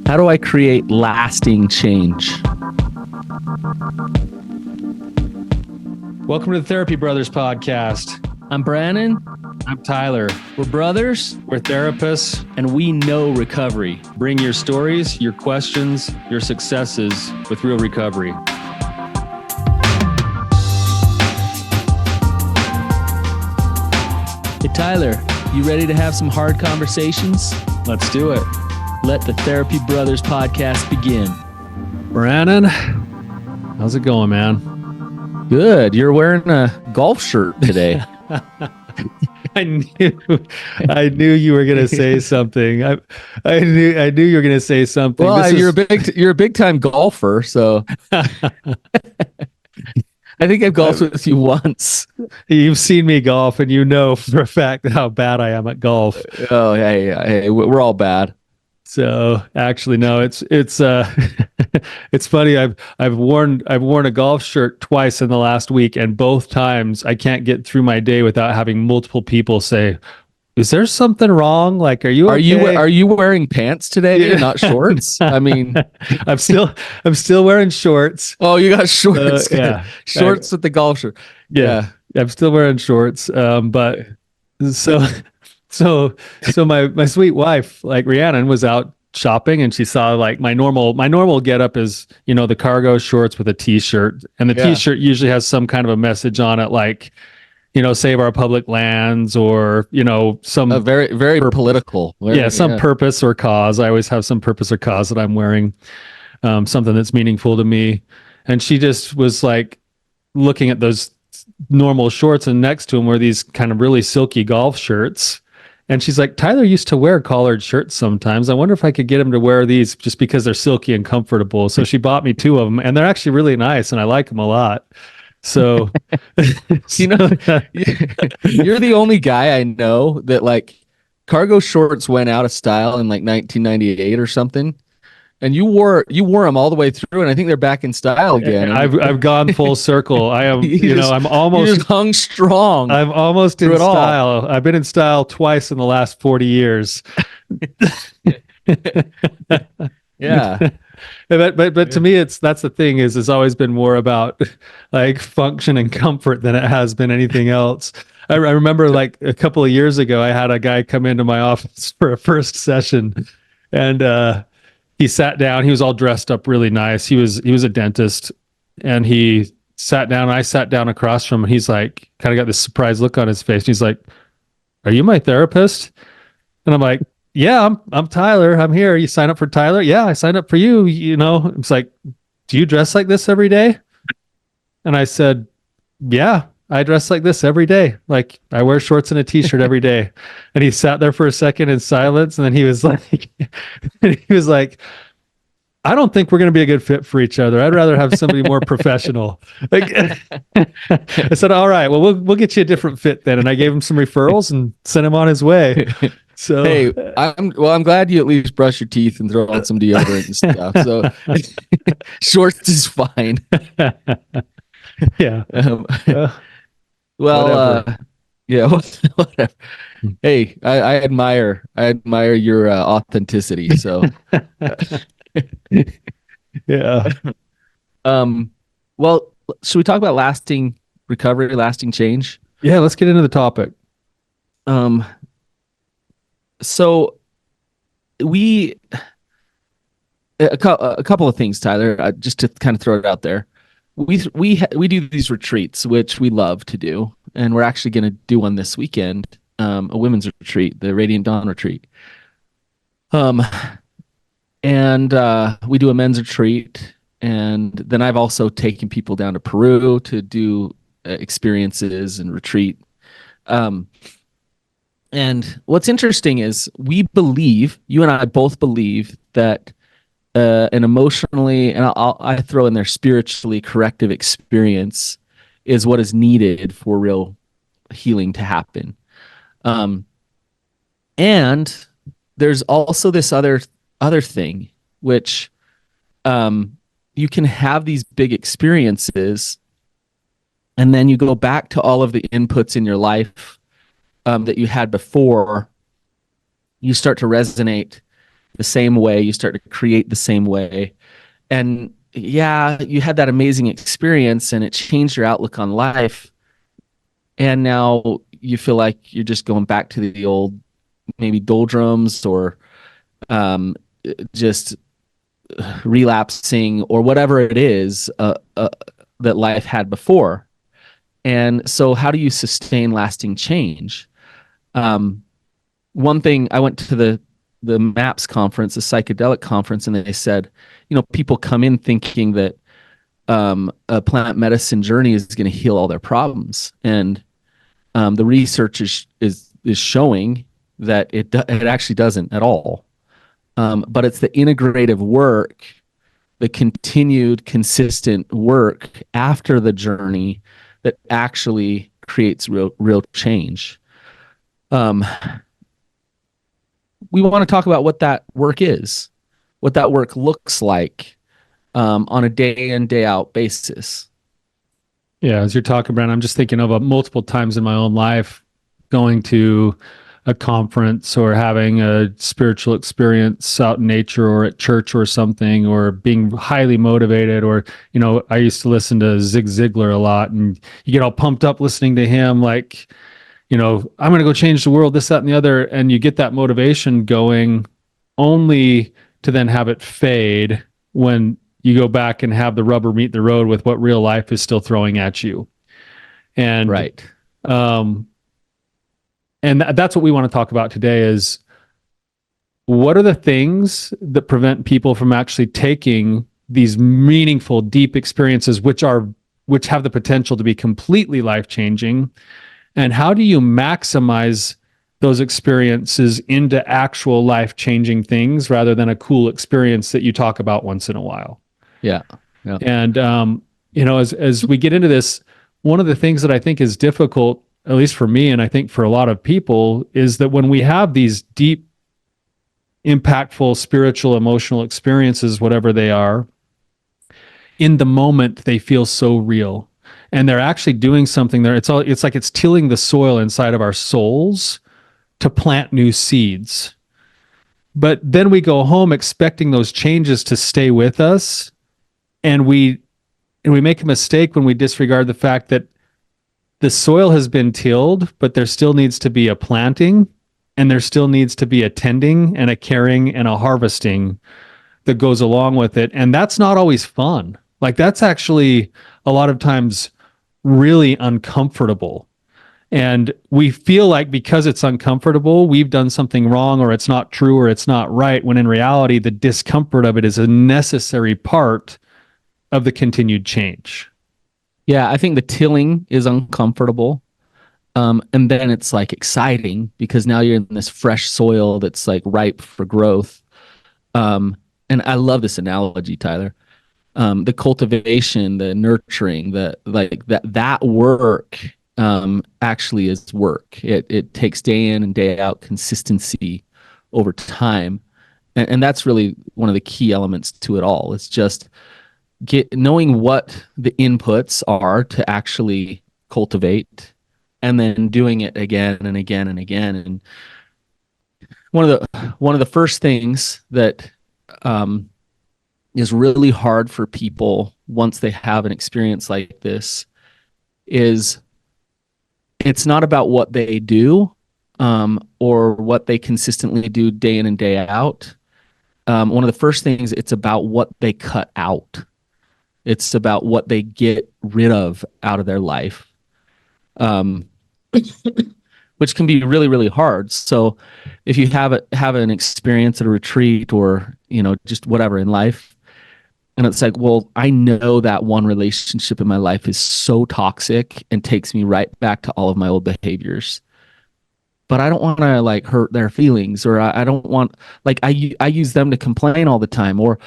How do I create lasting change? Welcome to the Therapy Brothers podcast. I'm Brannon. I'm Tyler. We're brothers, We're therapists. and we know recovery. Bring your stories, your questions, your successes with real recovery. Hey, Tyler, you ready to have some hard conversations? Let's do it. Let the Therapy Brothers podcast begin. Brannon, how's it going, man? Good. You're wearing a golf shirt today. I knew you were gonna say something. I knew you were gonna say something. Well, you're a big time golfer, so I think I've golfed with you once. You've seen me golf, and you know for a fact how bad I am at golf. Oh, hey, we're all bad. So actually, no, it's it's funny. I've worn a golf shirt twice in the last week, and both times I can't get through my day without having multiple people say, "Is there something wrong? Like, are you wearing pants today, Yeah. not shorts?" I mean, I'm still wearing shorts. oh, you got shorts. Yeah, Shorts with the golf shirt. Yeah, I'm still wearing shorts. But so my sweet wife, like Rhiannon, was out shopping, and she saw like my normal getup is, the cargo shorts with a t-shirt, and the t-shirt usually has some kind of a message on it, like, save our public lands, or some Very, very political. some purpose or cause. I always have some purpose or cause that I'm wearing, something that's meaningful to me. And she just was like looking at those normal shorts, and next to them were these kind of really silky golf shirts. And she's like, "Tyler used to wear collared shirts sometimes. I wonder if I could get him to wear these just because they're silky and comfortable." So she bought me 2 of them, and they're actually really nice, and I like them a lot. So, You're the only guy I know that like cargo shorts went out of style in like 1998 or something, and you wore them all the way through, and I think they're back in style again. I've gone full circle. I am, I'm you almost just hung strong. I'm almost in through it all. style. I've been in style twice in the last 40 years. Yeah. But to me, that's the thing is it's always been more about like function and comfort than it has been anything else. I remember like a couple of years ago, I had a guy come into my office for a first session, and he sat down. He was all dressed up really nice. He was a dentist, and he sat down. I sat down across from him. He's like, kind of got this surprised look on his face. He's like, "Are you my therapist?" And I'm like, "Yeah, I'm Tyler. I'm here. You sign up for Tyler?" "Yeah, I signed up for you." It's like, "Do you dress like this every day?" And I said, "Yeah, I dress like this every day. Like, I wear shorts and a t-shirt every day." And he sat there for a second in silence, and then he was like, "I don't think we're going to be a good fit for each other. I'd rather have somebody more professional." Like, I said, "All right, well, we'll get you a different fit then." And I gave him some referrals and sent him on his way. So, hey, I'm glad you at least brush your teeth and throw on some deodorant and stuff. So shorts is fine. yeah. Whatever. Hey, I admire your authenticity. So, Yeah. Well, should we talk about lasting recovery, lasting change? Yeah, let's get into the topic. So a couple of things, Tyler, just to kind of throw it out there. We do these retreats, which we love to do, and we're actually going to do one this weekend, a women's retreat, the Radiant Dawn retreat. And we do a men's retreat, and then I've also taken people down to Peru to do experiences and retreat. And what's interesting is you and I both believe that an emotionally, and I throw in there spiritually corrective experience is what is needed for real healing to happen. And there's also this other thing, which you can have these big experiences, and then you go back to all of the inputs in your life that you had before. You start to resonate the same way, you start to create the same way. And yeah, you had that amazing experience and it changed your outlook on life. And now you feel like you're just going back to the old, maybe doldrums, or um, just relapsing, or whatever it is that life had before. And so, how do you sustain lasting change? Um, One thing, I went to the MAPS conference, the psychedelic conference, and they said, people come in thinking that a plant medicine journey is going to heal all their problems, and the research is showing that it actually doesn't at all. But it's the integrative work, the continued, consistent work after the journey that actually creates real change. We want to talk about what that work is, what that work looks like on a day in, day out basis. Yeah, as you're talking, Brannon, I'm just thinking of multiple times in my own life going to a conference or having a spiritual experience out in nature or at church or something, or being highly motivated. Or, I used to listen to Zig Ziglar a lot, and you get all pumped up listening to him, like, I'm going to go change the world, this, that, and the other. And you get that motivation going, only to then have it fade when you go back and have the rubber meet the road with what real life is still throwing at you. And right. And that's what we want to talk about today is, what are the things that prevent people from actually taking these meaningful, deep experiences, which have the potential to be completely life-changing, and how do you maximize those experiences into actual life-changing things rather than a cool experience that you talk about once in a while? Yeah. And as we get into this, one of the things that I think is difficult, at least for me, and I think for a lot of people, is that when we have these deep, impactful, spiritual, emotional experiences, whatever they are, in the moment, they feel so real. And they're actually doing something there. It's like it's tilling the soil inside of our souls to plant new seeds. But then we go home expecting those changes to stay with us. And we make a mistake when we disregard the fact that the soil has been tilled, but there still needs to be a planting, and there still needs to be a tending and a caring and a harvesting that goes along with it. And that's not always fun. Like, that's actually a lot of times really uncomfortable. And we feel like because it's uncomfortable, we've done something wrong, or it's not true, or it's not right, when in reality, the discomfort of it is a necessary part of the continued change. Yeah, I think the tilling is uncomfortable. And then it's like exciting because now you're in this fresh soil that's like ripe for growth. And I love this analogy, Tyler. The cultivation, the nurturing, that work actually is work. It takes day in and day out consistency over time. And that's really one of the key elements to it all. It's just knowing what the inputs are to actually cultivate, and then doing it again and again and again. And one of the first things that is really hard for people once they have an experience like this is, it's not about what they do or what they consistently do day in and day out. One of the first things, it's about what they cut out. It's about what they get rid of out of their life, which can be really, really hard. So if you have an experience at a retreat, or just whatever in life, and it's like, well, I know that one relationship in my life is so toxic and takes me right back to all of my old behaviors, but I don't want to like hurt their feelings, or I don't want, like, I use them to complain all the time, or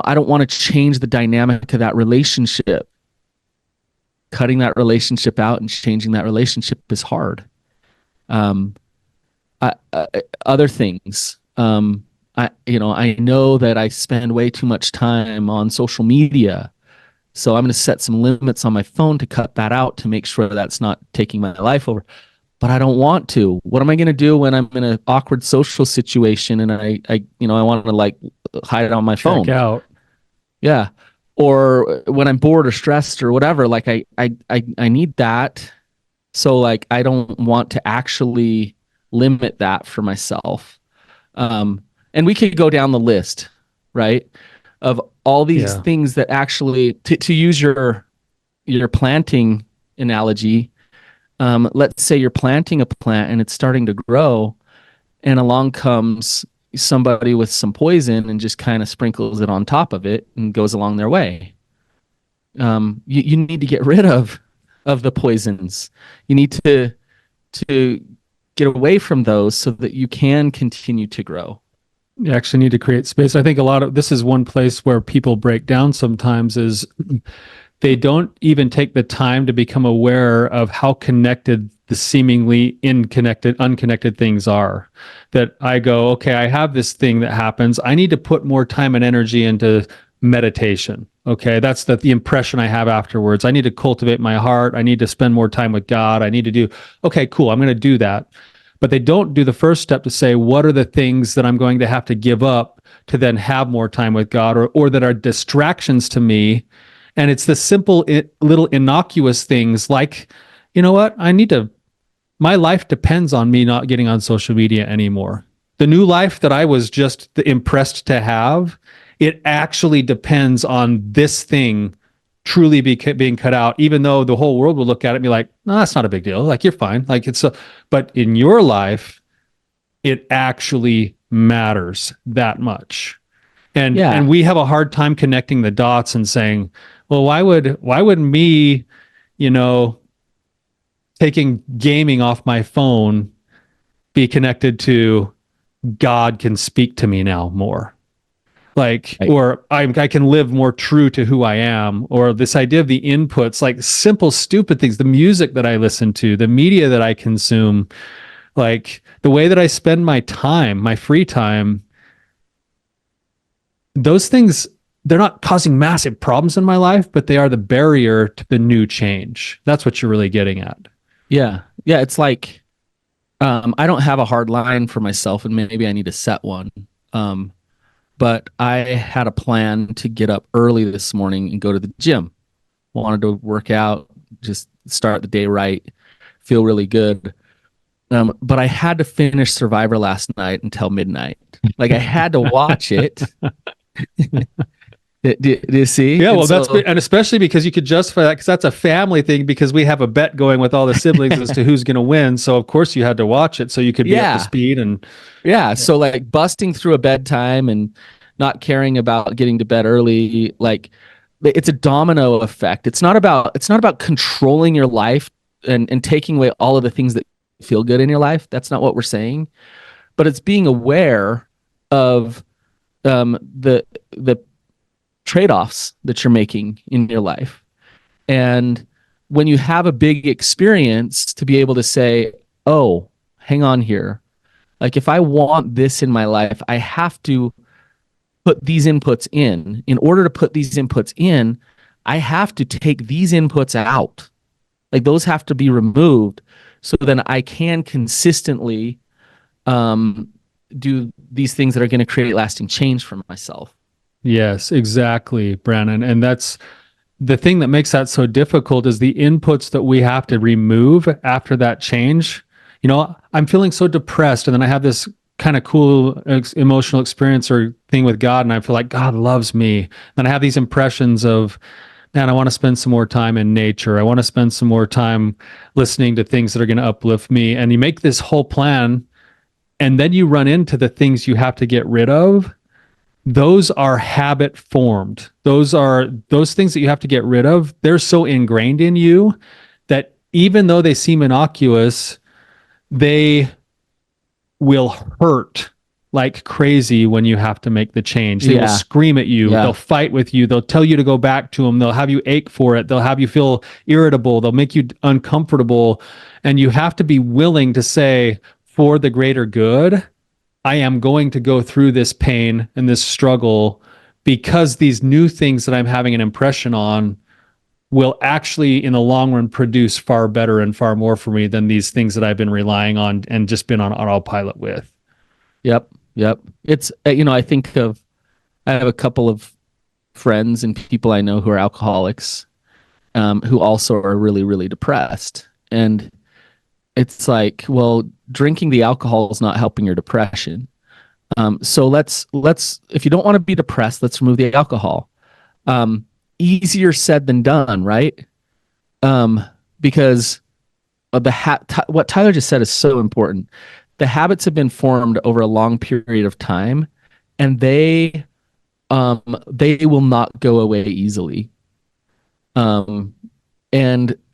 I don't want to change the dynamic of that relationship. Cutting that relationship out and changing that relationship is hard. Other things, I know that I spend way too much time on social media, so I'm going to set some limits on my phone to cut that out, to make sure that's not taking my life over. but I don't want to. What am I going to do when I'm in an awkward social situation and I want to like hide it on my Check phone? out. Yeah. Or when I'm bored or stressed or whatever, like I need that. So like I don't want to actually limit that for myself. And we could go down the list, right? Of all these Yeah. things that actually to use your planting analogy, let's say you're planting a plant and it's starting to grow, and along comes somebody with some poison and just kind of sprinkles it on top of it and goes along their way. You need to get rid of the poisons. You need to get away from those so that you can continue to grow. You actually need to create space. I think a lot of this is one place where people break down sometimes is they don't even take the time to become aware of how connected the seemingly unconnected things are. That I go, okay, I have this thing that happens. I need to put more time and energy into meditation. Okay, that's the impression I have afterwards. I need to cultivate my heart. I need to spend more time with God. I need to do, okay, cool, I'm going to do that. But they don't do the first step to say, what are the things that I'm going to have to give up to then have more time with God, or that are distractions to me. And it's the simple, little innocuous things like, you know what? My life depends on me not getting on social media anymore. The new life that I was just impressed to have, it actually depends on this thing truly being cut out, even though the whole world will look at it and be like, no, that's not a big deal. Like, you're fine. Like, but in your life, it actually matters that much. And we have a hard time connecting the dots and saying, well, why would me, you know, taking gaming off my phone be connected to God can speak to me now more? Like, Right. or I can live more true to who I am, or this idea of the inputs, like simple, stupid things, the music that I listen to, the media that I consume, like the way that I spend my time, my free time, those things, they're not causing massive problems in my life, but they are the barrier to the new change. That's what you're really getting at. Yeah. Yeah. It's like, I don't have a hard line for myself, and maybe I need to set one. But I had a plan to get up early this morning and go to the gym. Wanted to work out, just start the day right, feel really good. But I had to finish Survivor last night until midnight. Like I had to watch it. Do you see? Yeah, And well, so, and especially because you could justify that because that's a family thing, because we have a bet going with all the siblings as to who's going to win. So of course you had to watch it so you could be up to speed. And yeah. So like busting through a bedtime and not caring about getting to bed early, like it's a domino effect. It's not about controlling your life and taking away all of the things that feel good in your life. That's not what we're saying. But it's being aware of the trade-offs that you're making in your life. And when you have a big experience, to be able to say, oh, hang on here. Like if I want this in my life, I have to put these inputs in. In order to put these inputs in, I have to take these inputs out. Like those have to be removed so then I can consistently do these things that are going to create lasting change for myself. yes, exactly, Brannon. And that's the thing that makes that so difficult is the inputs that we have to remove after that change. You know, I'm feeling so depressed, and then I have this kind of cool emotional experience or thing with God, and I feel like God loves me. Then I have these impressions of, man, I want to spend some more time in nature. I want to spend some more time listening to things that are going to uplift me. And you make this whole plan, and then you run into the things you have to get rid of. Those are habit formed. Those things that you have to get rid of. They're so ingrained in you that even though they seem innocuous, they will hurt like crazy when you have to make the change. They will scream at you. They'll fight with you. They'll tell you to go back to them. They'll have you ache for it. They'll have you feel irritable. They'll make you uncomfortable. And you have to be willing to say, for the greater good, I am going to go through this pain and this struggle because these new things that I'm having an impression on will actually in the long run produce far better and far more for me than these things that I've been relying on and just been on autopilot with. Yep. Yep. It's, I have a couple of friends and people I know who are alcoholics, who also are really, really depressed. And it's like, well, drinking the alcohol is not helping your depression. So let's, if you don't want to be depressed, let's remove the alcohol. Easier said than done, right? Because of what Tyler just said is so important. The habits have been formed over a long period of time, and they will not go away easily. And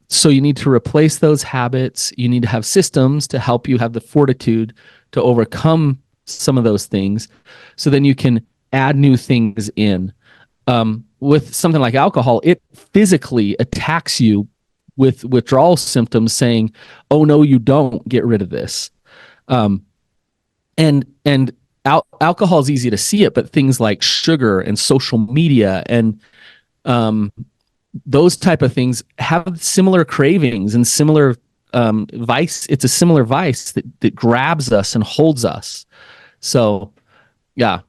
so you need to replace those habits. You need to have systems to help you have the fortitude to overcome some of those things, so then you can add new things in. With something like alcohol, it physically attacks you with withdrawal symptoms, saying, "Oh no, you don't, get rid of this." And alcohol is easy to see it, but things like sugar and social media and those type of things have similar cravings and similar vice. It's a similar vice that grabs us and holds us. So, yeah.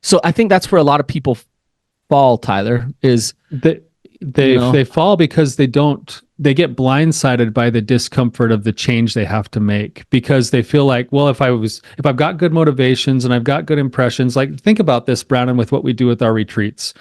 So I think that's where a lot of people fall, Tyler, is they fall because they get blindsided by the discomfort of the change they have to make, because they feel like, well, if I've got good motivations and I've got good impressions, like think about this, Brannon, with what we do with our retreats.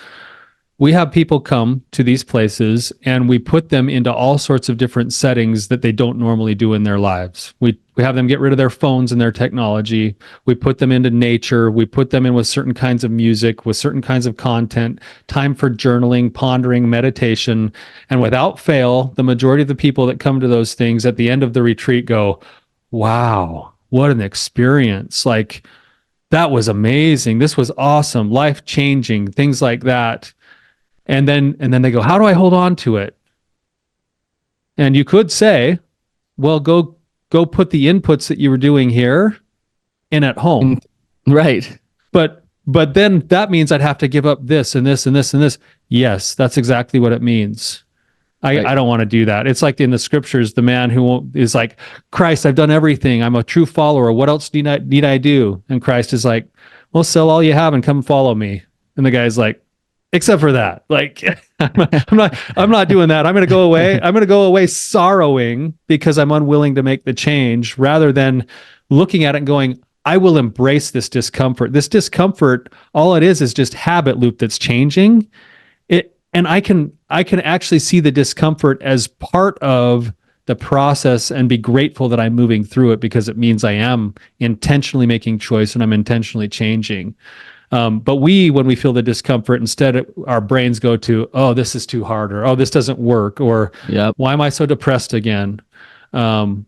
We have people come to these places and we put them into all sorts of different settings that they don't normally do in their lives. We have them get rid of their phones and their technology. We put them into nature. We put them in with certain kinds of music, with certain kinds of content, time for journaling, pondering, meditation. And without fail, the majority of the people that come to those things at the end of the retreat go, wow, what an experience. Like, that was amazing. This was awesome, life-changing, things like that. And then they go, how do I hold on to it? And you could say, well, go put the inputs that you were doing here in at home. Right. But then that means I'd have to give up this and this and this and this. Yes, that's exactly what it means. I don't want to do that. It's like in the scriptures, the man who is like, Christ, I've done everything. I'm a true follower. What else need I do? And Christ is like, well, sell all you have and come follow me. And the guy's like, except for that, like, I'm not doing that. I'm going to go away. I'm going to go away sorrowing because I'm unwilling to make the change, rather than looking at it and going, I will embrace this discomfort. This discomfort, all it is just habit loop that's changing it. And I can actually see the discomfort as part of the process and be grateful that I'm moving through it, because it means I am intentionally making choice and I'm intentionally changing. But when we feel the discomfort, instead our brains go to, oh, this is too hard, or, oh, this doesn't work, or why am I so depressed again? And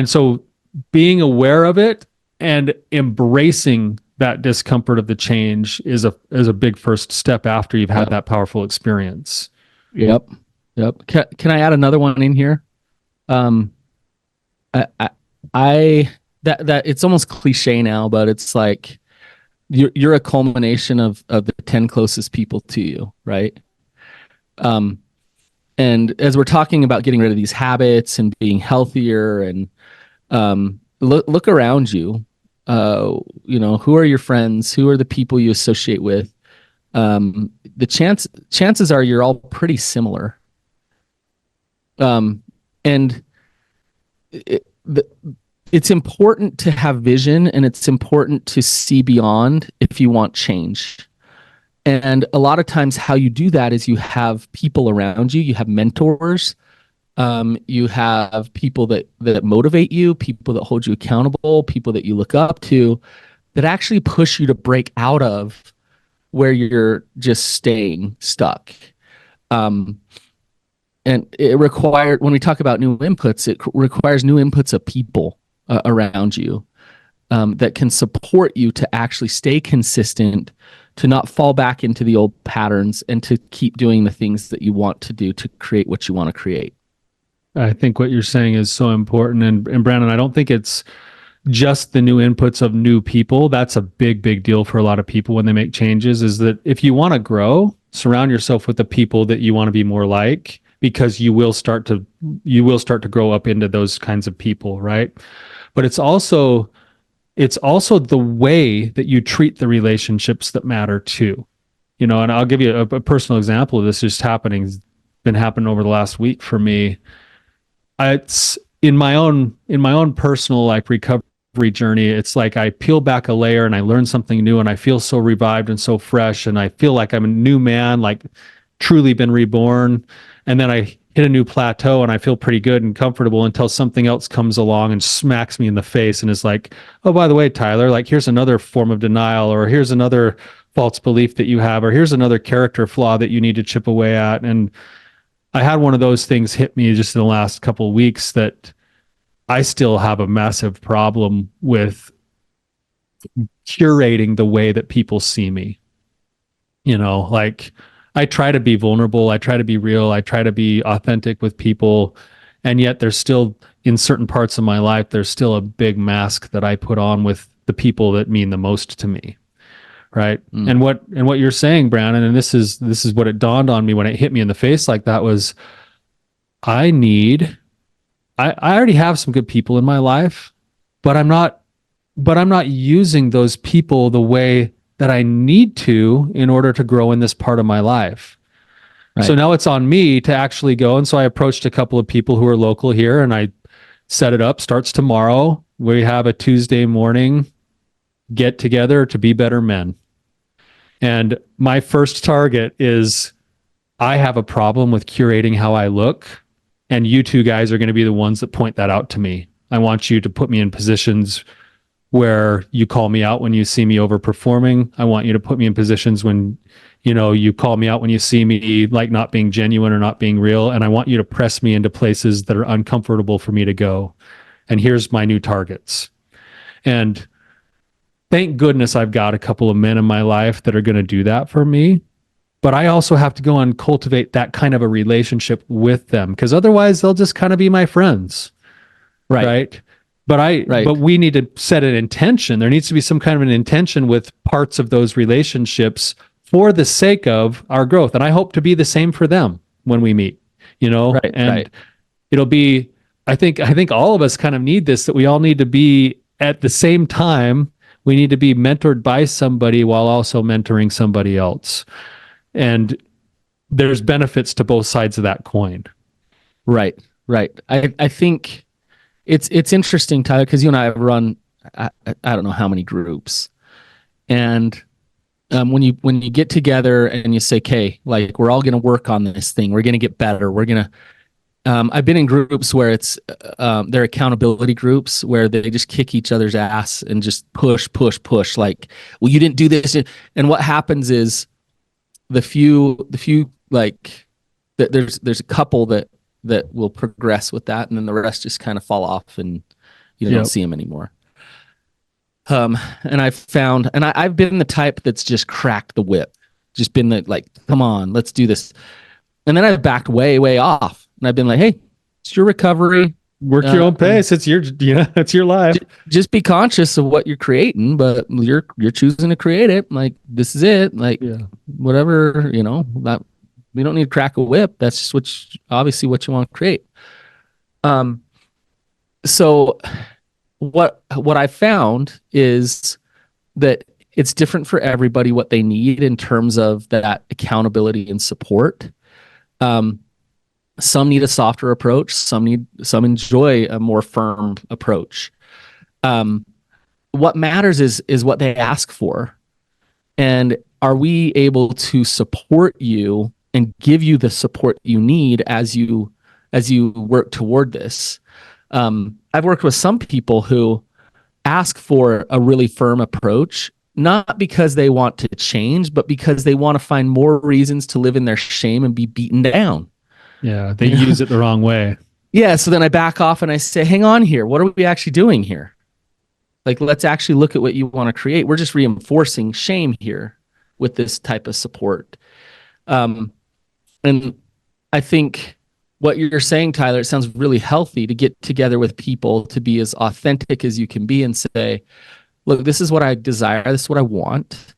so being aware of it and embracing that discomfort of the change is a big first step after you've had that powerful experience. Yep. Can I add another one in here? That it's almost cliche now, but it's like, you're a culmination of the 10 closest people to you, right? And as we're talking about getting rid of these habits and being healthier, and look around you, who are your friends? Who are the people you associate with? The chances are you're all pretty similar. And it's important to have vision, and it's important to see beyond if you want change. And a lot of times how you do that is you have people around you, you have mentors, you have people that motivate you, people that hold you accountable, people that you look up to, that actually push you to break out of where you're just staying stuck. And when we talk about new inputs, it requires new inputs of people around you that can support you to actually stay consistent, to not fall back into the old patterns, and to keep doing the things that you want to do to create what you want to create. I think what you're saying is so important. And Brannon, I don't think it's just the new inputs of new people. That's a big, big deal for a lot of people when they make changes, is that if you want to grow, surround yourself with the people that you want to be more like, because you will start to grow up into those kinds of people, right? But it's also the way that you treat the relationships that matter too. And I'll give you a personal example of this been happening over the last week for me. It's in my own personal like recovery journey. It's like I peel back a layer and I learn something new and I feel so revived and so fresh and I feel like I'm a new man, like truly been reborn. And then I hit a new plateau and I feel pretty good and comfortable until something else comes along and smacks me in the face and is like, oh, by the way, Tyler, like here's another form of denial, or here's another false belief that you have, or here's another character flaw that you need to chip away at. And I had one of those things hit me just in the last couple of weeks that I still have a massive problem with curating the way that people see me. Like I try to be vulnerable, I try to be real, I try to be authentic with people, and yet there's still, in certain parts of my life, there's still a big mask that I put on with the people that mean the most to me. Right. And what you're saying, Brannon, and this is what it dawned on me when it hit me in the face like that, was I already have some good people in my life, but I'm not using those people the way that I need to in order to grow in this part of my life. Right. So now it's on me to actually go. And so I approached a couple of people who are local here and I set it up. Starts tomorrow. We have a Tuesday morning get together to be better men. And my first target is I have a problem with curating how I look. And you two guys are going to be the ones that point that out to me. I want you to put me in positions where you call me out when you see me overperforming. I want you to put me in positions when, you call me out when you see me like not being genuine or not being real. And I want you to press me into places that are uncomfortable for me to go. And here's my new targets. And thank goodness I've got a couple of men in my life that are going to do that for me. But I also have to go and cultivate that kind of a relationship with them, because otherwise they'll just kind of be my friends. Right. But we need to set an intention. There needs to be some kind of an intention with parts of those relationships for the sake of our growth. And I hope to be the same for them when we meet, it'll be, I think all of us kind of need this, that we all need to be at the same time. We need to be mentored by somebody while also mentoring somebody else. And there's benefits to both sides of that coin. Right. I think it's interesting, Tyler, because you and I have run, I don't know how many groups. And when you get together and you say, okay, like we're all going to work on this thing, we're going to get better, we're going to, I've been in groups where it's, they're accountability groups where they just kick each other's ass and just push, like, well, you didn't do this. And what happens is the few like there's a couple that will progress with that. And then the rest just kind of fall off and you don't see them anymore. And I've found, and I've been the type that's just cracked the whip, just been the, like, come on, let's do this. And then I've backed way off. And I've been like, hey, it's your recovery. Work your own pace. It's it's your life. Just be conscious of what you're creating, but you're choosing to create it. Like, this is it. Like, whatever, that we don't need to crack a whip. That's just obviously what you want to create. So what I found is that it's different for everybody what they need in terms of that accountability and support. Some need a softer approach. Some enjoy a more firm approach. What matters is what they ask for. And are we able to support you and give you the support you need as you work toward this? I've worked with some people who ask for a really firm approach, not because they want to change, but because they want to find more reasons to live in their shame and be beaten down. Yeah, they use it the wrong way. Yeah, so then I back off and I say, hang on here. What are we actually doing here? Like, let's actually look at what you want to create. We're just reinforcing shame here with this type of support. And I think what you're saying, Tyler, it sounds really healthy to get together with people to be as authentic as you can be and say, look, this is what I desire. This is what I want.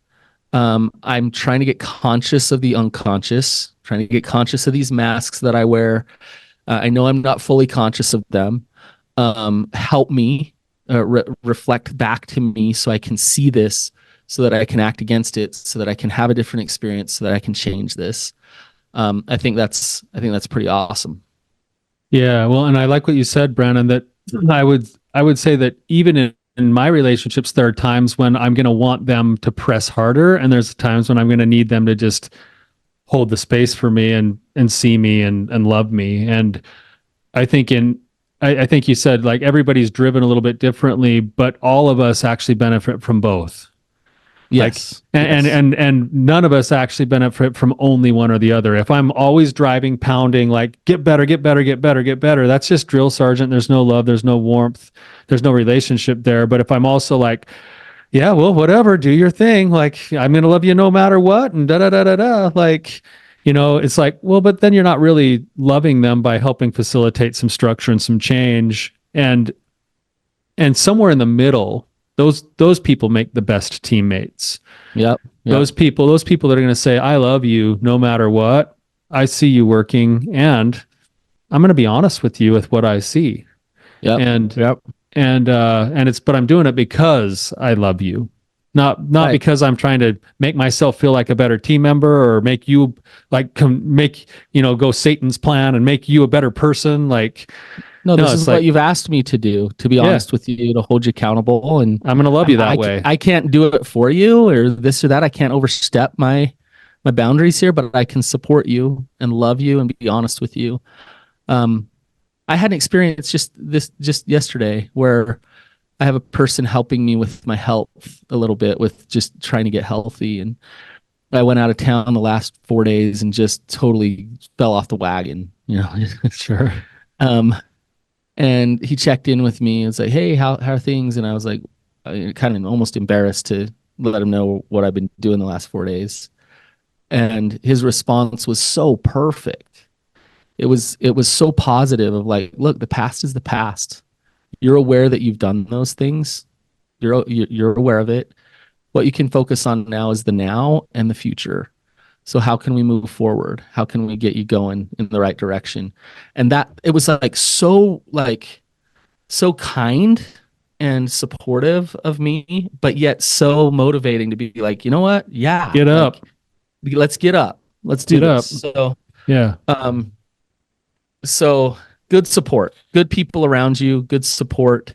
I'm trying to get conscious of the unconscious, trying to get conscious of these masks that I wear. I know I'm not fully conscious of them. Help me reflect back to me so I can see this, so that I can act against it, so that I can have a different experience, so that I can change this. I think that's pretty awesome. Yeah, well, and I like what you said, Brannon, that I would say that even in my relationships, there are times when I'm going to want them to press harder, and there's times when I'm going to need them to just hold the space for me and see me and love me. And I think I think you said like everybody's driven a little bit differently, but all of us actually benefit from both. Like Yes. Yes. and none of us actually benefit from only one or the other. If I'm always driving, pounding, like get better, get better, get better, get better, that's just drill sergeant. There's no love, there's no warmth, there's no relationship there. But if I'm also like, yeah, well, whatever, do your thing, like I'm gonna love you no matter what, and da da da da da, like, it's like, well, but then you're not really loving them by helping facilitate some structure and some change. And somewhere in the middle, those people make the best teammates. Yep. Yep. Those people that are going to say, I love you no matter what. I see you working, and I'm going to be honest with you with what I see. Yep. And Yep. but I'm doing it because I love you. Not Right. because I'm trying to make myself feel like a better team member, or make you like go Satan's plan and make you a better person. Like, No, no, this it's is like, what you've asked me to do, to be yeah, honest with you, to hold you accountable. And I'm going to love you that way. I can't do it for you or this or that. I can't overstep my boundaries here, but I can support you and love you and be honest with you. I had an experience just yesterday where I have a person helping me with my health a little bit, with just trying to get healthy. And I went out of town the last 4 days and just totally fell off the wagon, Sure. Um, and he checked in with me and was like, "Hey, how are things?" And I was like, kind of almost embarrassed to let him know what I've been doing the last 4 days. And his response was so perfect. It was so positive of like, look, the past is the past. You're aware that you've done those things. You're aware of it. What you can focus on now is the now and the future. So how can we move forward? How can we get you going in the right direction? And that it was so kind and supportive of me, but yet so motivating to be like, you know what? Yeah. Get up. Let's get up. Let's do Get up. this. So Yeah. so good support, good people around you, good support.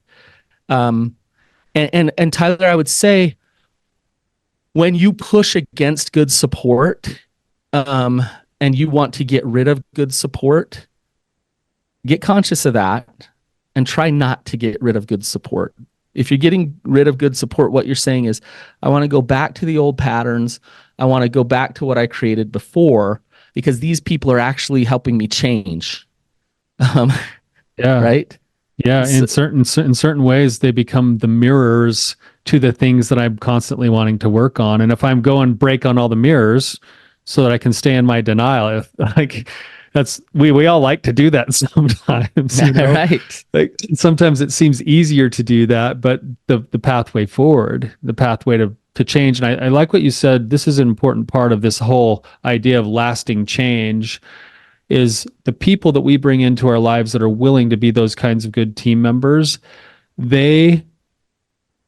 And Tyler, I would say when you push against good support, and you want to get rid of good support, get conscious of that and try not to get rid of good support. If you're getting rid of good support, what you're saying is, I want to go back to the old patterns. I want to go back to what I created before, because these people are actually helping me change. Yeah. Right. Yeah. In certain ways, they become the mirrors to the things that I'm constantly wanting to work on. And if I'm going break on all the mirrors so that I can stay in my denial, like we all like to do that sometimes. Right. Like sometimes it seems easier to do that, but the pathway forward, the pathway to change. And I like what you said. This is an important part of this whole idea of lasting change, is the people that we bring into our lives that are willing to be those kinds of good team members. They're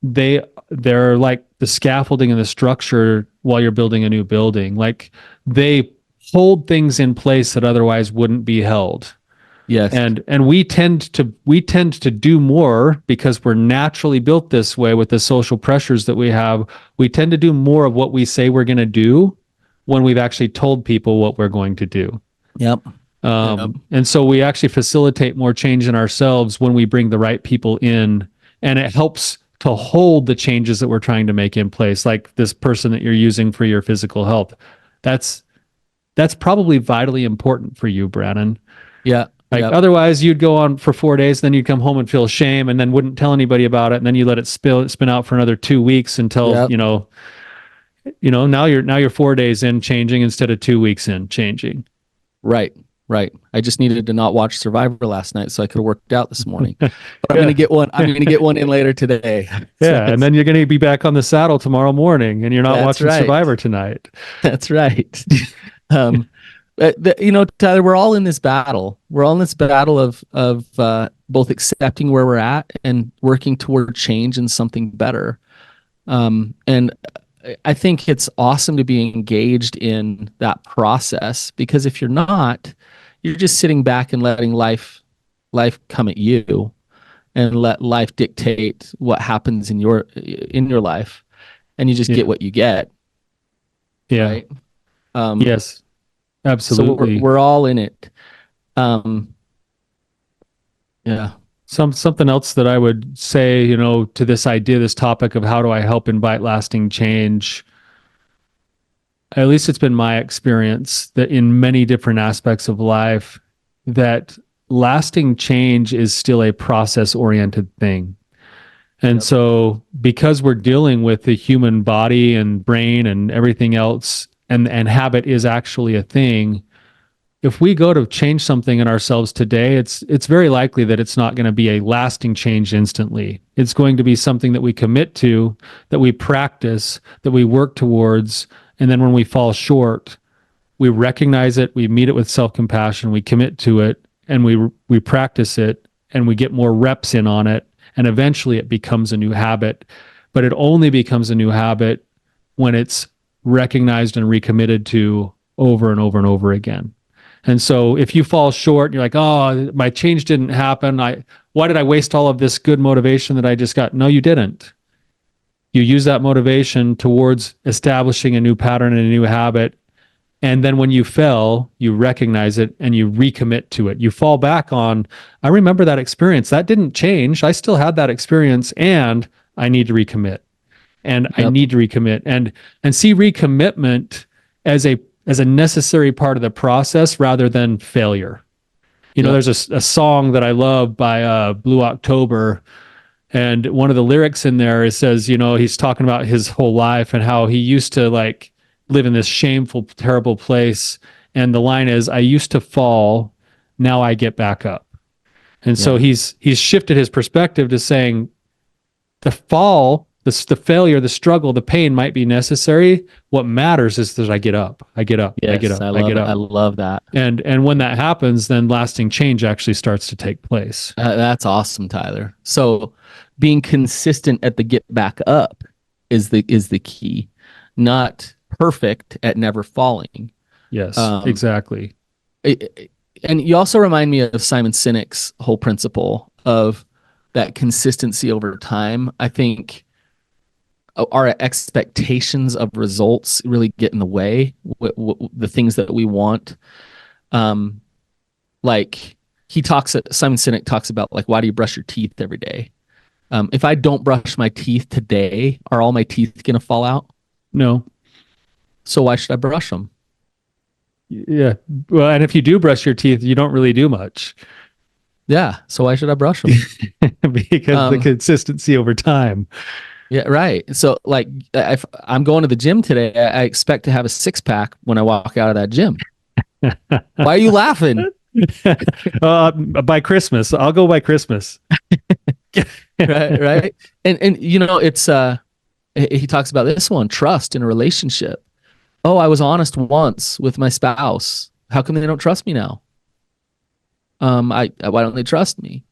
like the scaffolding and the structure while you're building a new building. Like they hold things in place that otherwise wouldn't be held. Yes. And we tend to do more because we're naturally built this way with the social pressures that we have. We tend to do more of what we say we're going to do when we've actually told people what we're going to do. Yep. And so we actually facilitate more change in ourselves when we bring the right people in, and it helps to hold the changes that we're trying to make in place, like this person that you're using for your physical health. That's probably vitally important for you, Brannon. Yeah. Like yep. Otherwise you'd go on for 4 days, then you'd come home and feel shame, and then wouldn't tell anybody about it, and then you let it spin out for another 2 weeks until Yep. now you're 4 days in changing instead of 2 weeks in changing. Right. Right. I just needed to not watch Survivor last night so I could have worked out this morning. But I'm Yeah. gonna get one. I'm gonna get one in later today. So Yeah. And then you're going to be back on the saddle tomorrow morning and you're not that's watching right. Survivor tonight. That's right. Um, Tyler, we're all in this battle. We're all in this battle of both accepting where we're at and working toward change and something better. And I think it's awesome to be engaged in that process, because if you're not, you're just sitting back and letting life come at you and let life dictate what happens in your life, and you just get Yeah. what you get, Yeah. right? Um, Yes. so Absolutely. we're all in it. Um, yeah, Something else that I would say, to this idea, this topic of how do I help invite lasting change, at least it's been my experience that in many different aspects of life, that lasting change is still a process oriented thing. And yep, so because we're dealing with the human body and brain and everything else, and habit is actually a thing, if we go to change something in ourselves today, it's very likely that it's not going to be a lasting change instantly. It's going to be something that we commit to, that we practice, that we work towards, and then when we fall short, we recognize it, we meet it with self-compassion, we commit to it, and we practice it, and we get more reps in on it, and eventually it becomes a new habit. But it only becomes a new habit when it's recognized and recommitted to over and over and over again. And so if you fall short, you're like, oh, my change didn't happen. Why did I waste all of this good motivation that I just got? No, you didn't. You use that motivation towards establishing a new pattern and a new habit. And then when you fell, you recognize it and you recommit to it. You fall back on, I remember that experience. That didn't change. I still had that experience and I need to recommit. And I yep, need to recommit and see recommitment as a necessary part of the process rather than failure. yep, There's a song that I love by Blue October, and one of the lyrics in there, it says, he's talking about his whole life and how he used to like live in this shameful, terrible place. And the line is, I used to fall, now I get back up. And so yeah, he's shifted his perspective to saying the fall, the failure, the struggle, the pain might be necessary. What matters is that I get up, I get up, I get yes, up, I I love get it. I up. love that. And when that happens, then lasting change actually starts to take place. That's awesome, Tyler. So being consistent at the get back up is the key, not perfect at never falling. Yes, Um, exactly. and you also remind me of Simon Sinek's whole principle of that consistency over time. I think our expectations of results really get in the way. The things that we want, um, like Simon Sinek talks about, like, why do you brush your teeth every day? If I don't brush my teeth today, are all my teeth going to fall out? No. So why should I brush them? Yeah. Well, and if you do brush your teeth, you don't really do much Yeah. So why should I brush them? because the consistency over time. Yeah, right. So, like, if I'm going to the gym today, I expect to have a six pack when I walk out of that gym. Why are you laughing? By Christmas, I'll go by Christmas. Right, right. And it's he talks about this one, trust in a relationship. Oh, I was honest once with my spouse. How come they don't trust me now? Why don't they trust me?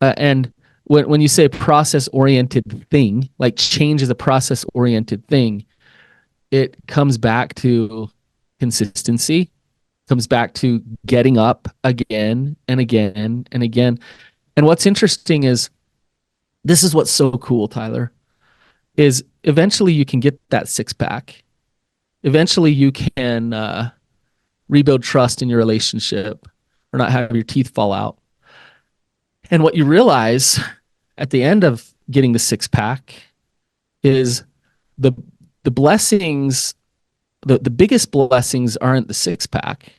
And when you say process oriented thing, like change is a process oriented thing, it comes back to consistency, comes back to getting up again and again and again. And what's interesting is, this is what's so cool, Tyler, is eventually you can get that six pack. Eventually you can rebuild trust in your relationship or not have your teeth fall out. And what you realize at the end of getting the six pack is the blessings, the biggest blessings aren't the six pack.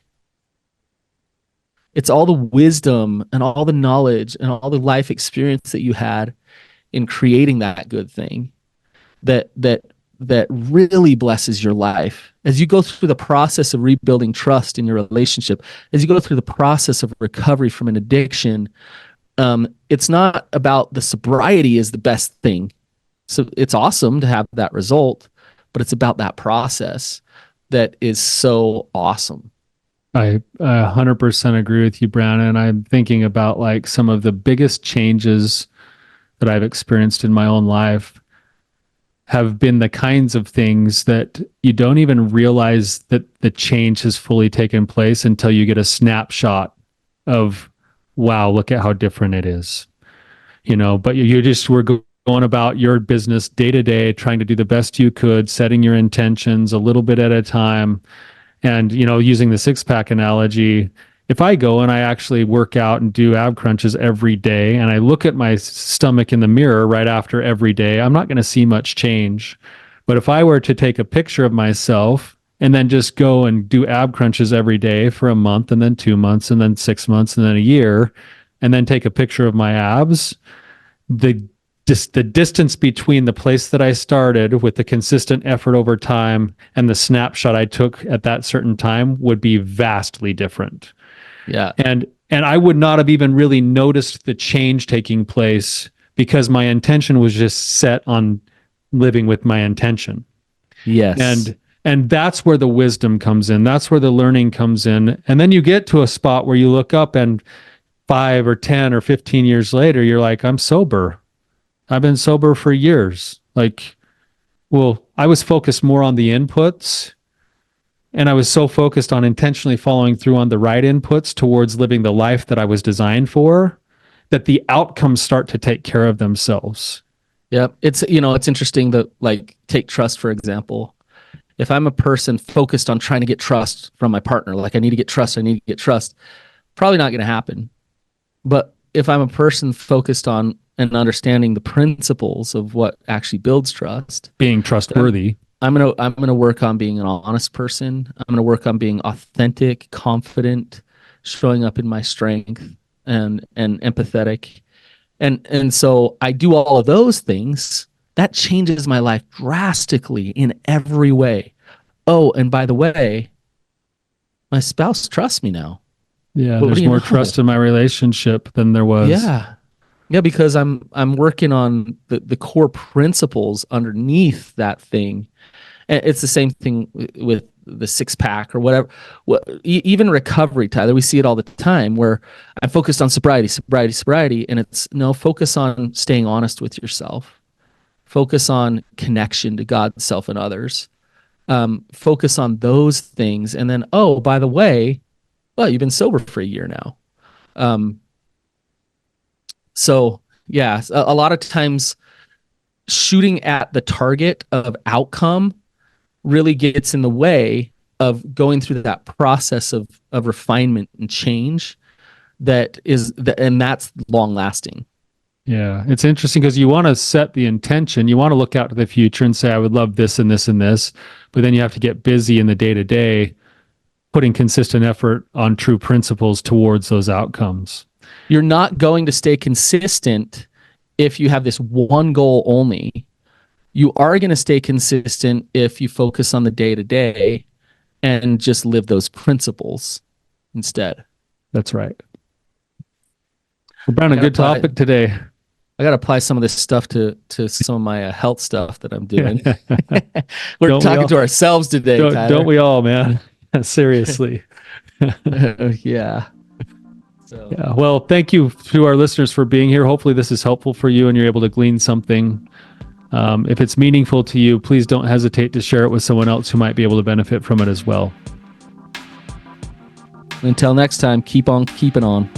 It's all the wisdom and all the knowledge and all the life experience that you had in creating that good thing that that really blesses your life as you go through the process of rebuilding trust in your relationship, as you go through the process of recovery from an addiction. It's not about the sobriety is the best thing. So it's awesome to have that result, but it's about that process that is so awesome. I 100% agree with you, Brannon. I'm thinking about like some of the biggest changes that I've experienced in my own life have been the kinds of things that you don't even realize that the change has fully taken place until you get a snapshot of, wow, look at how different it is. But you just were going about your business day to day, trying to do the best you could, setting your intentions a little bit at a time. And, using the six-pack analogy, if I go and I actually work out and do ab crunches every day, and I look at my stomach in the mirror right after every day, I'm not going to see much change. But if I were to take a picture of myself and then just go and do ab crunches every day for a month, and then 2 months, and then 6 months, and then a year, and then take a picture of my abs, the distance between the place that I started with the consistent effort over time and the snapshot I took at that certain time would be vastly different. Yeah. And I would not have even really noticed the change taking place because my intention was just set on living with my intention. Yes. And that's where the wisdom comes in. That's where the learning comes in. And then you get to a spot where you look up and 5 or 10 or 15 years later, you're like, I'm sober. I've been sober for years. Like, well, I was focused more on the inputs, and I was so focused on intentionally following through on the right inputs towards living the life that I was designed for, that the outcomes start to take care of themselves. Yeah. It's interesting that, like, take trust, for example. If I'm a person focused on trying to get trust from my partner, like I need to get trust, probably not going to happen. But if I'm a person focused on and understanding the principles of what actually builds trust, being trustworthy, I'm gonna work on being an honest person. I'm gonna work on being authentic, confident, showing up in my strength, and empathetic, and so I do all of those things. That changes my life drastically in every way. Oh, and by the way, my spouse trusts me now. Yeah, there's more trust in my relationship than there was. Yeah, because I'm working on the core principles underneath that thing. And it's the same thing with the six pack or whatever. Even recovery, Tyler, we see it all the time where I'm focused on sobriety, and it's no, focus on staying honest with yourself. Focus on connection to God, self, and others. Focus on those things, and then, oh, by the way, well, you've been sober for a year now. So yeah, a lot of times shooting at the target of outcome really gets in the way of going through that process of refinement and change and that's long lasting. Yeah, it's interesting because you want to set the intention. You want to look out to the future and say, I would love this and this and this, but then you have to get busy in the day to day, putting consistent effort on true principles towards those outcomes. You're not going to stay consistent if you have this one goal only. You are going to stay consistent if you focus on the day-to-day and just live those principles instead. That's right. Well, Brannon, good topic today. I got to apply some of this stuff to some of my health stuff that I'm doing. We're talking to ourselves today, Tyler. Don't we all, man? Seriously. Yeah. So. Yeah. Well, thank you to our listeners for being here. Hopefully this is helpful for you and you're able to glean something. If it's meaningful to you, please don't hesitate to share it with someone else who might be able to benefit from it as well. Until next time, keep on keeping on.